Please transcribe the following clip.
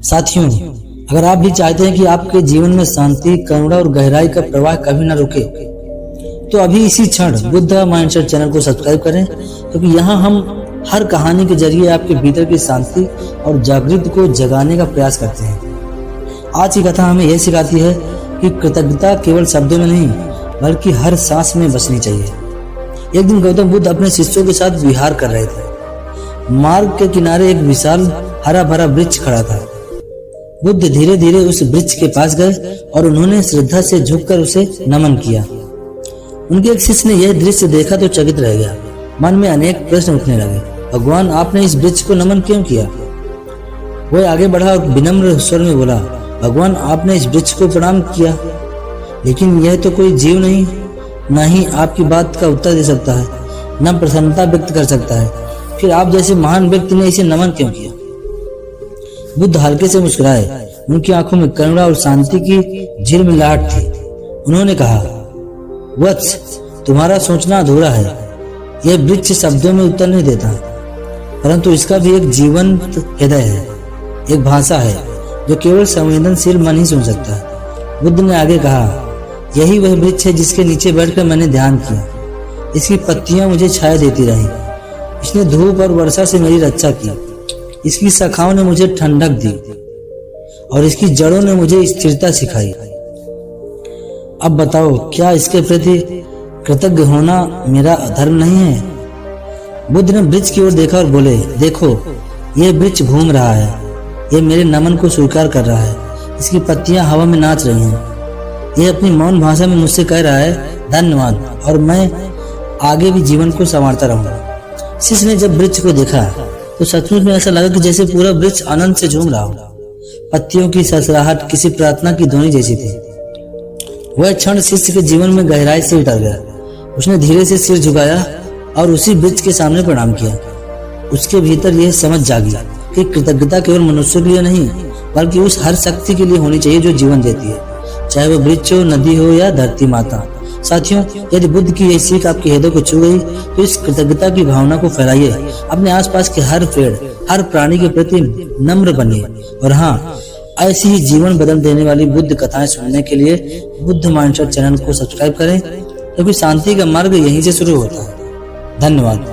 साथियों, अगर आप भी चाहते हैं कि आपके जीवन में शांति, करुणा और गहराई का प्रवाह कभी न रुके, तो अभी इसी क्षण बुद्ध माइंडसेट चैनल को सब्सक्राइब करें, क्योंकि यहाँ हम हर कहानी के जरिए आपके भीतर की शांति और जागृति को जगाने का प्रयास करते हैं। आज की कथा हमें यह सिखाती है कि कृतज्ञता केवल शब्दों में नहीं, बल्कि हर सांस में बसनी चाहिए। एक दिन गौतम बुद्ध अपने शिष्यों के साथ विहार कर रहे थे। मार्ग के किनारे एक विशाल हरा भरा वृक्ष खड़ा था। बुद्ध धीरे धीरे उस वृक्ष के पास गए और उन्होंने श्रद्धा से झुककर उसे नमन किया। उनके एक शिष्य ने यह दृश्य देखा तो चकित रह गया। मन में अनेक प्रश्न उठने लगे। भगवान, आपने इस वृक्ष को नमन क्यों किया? वह आगे बढ़ा और विनम्र स्वर में बोला, भगवान, आपने इस वृक्ष को प्रणाम किया, लेकिन यह तो कोई जीव नहीं, न ही आपकी बात का उत्तर दे सकता है, न प्रसन्नता व्यक्त कर सकता है। फिर आप जैसे महान व्यक्ति ने इसे नमन क्यों किया? बुद्ध हल्के से मुस्कुराए। उनकी आंखों में करुणा और शांति की झिलमिलाहट थी। उन्होंने कहा, वत्स, तुम्हारा सोचना अधूरा है। यह वृक्ष शब्दों में उत्तर नहीं देता, परंतु इसका भी एक जीवंत हृदय है, एक भाषा है जो केवल संवेदनशील मन ही सुन सकता है। बुद्ध ने आगे कहा, यही वह वृक्ष है जिसके नीचे बैठकर मैंने ध्यान किया। इसकी पत्तियां मुझे छाया देती रही। इसने धूप और वर्षा से मेरी रक्षा की। इसकी शाखाओं ने मुझे ठंडक दी और इसकी जड़ों ने मुझे स्थिरता सिखाई। अब बताओ, क्या इसके प्रति कृतज्ञ होना मेरा धर्म नहीं है? बुद्ध ने वृक्ष की ओर देखा और बोले, देखो, यह वृक्ष घूम रहा है। यह मेरे नमन को स्वीकार कर रहा है। इसकी पत्तियां हवा में नाच रही हैं। यह अपनी मौन भाषा में मुझसे कह रहा है, धन्यवाद, और मैं आगे भी जीवन को संवारता रहूंगा। शिष्य ने जब वृक्ष को देखा तो सचमुच में ऐसा लगा कि जैसे पूरा वृक्ष आनंद से झूम रहा हो। पत्तियों की सरसराहट किसी प्रार्थना की ध्वनि जैसी थी। वह क्षण शिष्य के जीवन में गहराई से उतर गया। उसने धीरे से सिर झुकाया और उसी वृक्ष के सामने प्रणाम किया। उसके भीतर यह समझ जागी कि कृतज्ञता केवल मनुष्य के लिए नहीं, बल्कि उस हर शक्ति के लिए होनी चाहिए जो जीवन देती है, चाहे वह वृक्ष हो, नदी हो या धरती माता। साथियों, यदि बुद्ध की यह सीख आपके हृदय को छू गई तो इस कृतज्ञता की भावना को फैलाइए। अपने आसपास के हर पेड़, हर प्राणी के प्रति नम्र बनिए। और हाँ, ऐसी ही जीवन बदल देने वाली बुद्ध कथाएं सुनने के लिए बुद्ध माइंडसेट चैनल को सब्सक्राइब करें, क्योंकि शांति का मार्ग यहीं से शुरू होता है। धन्यवाद।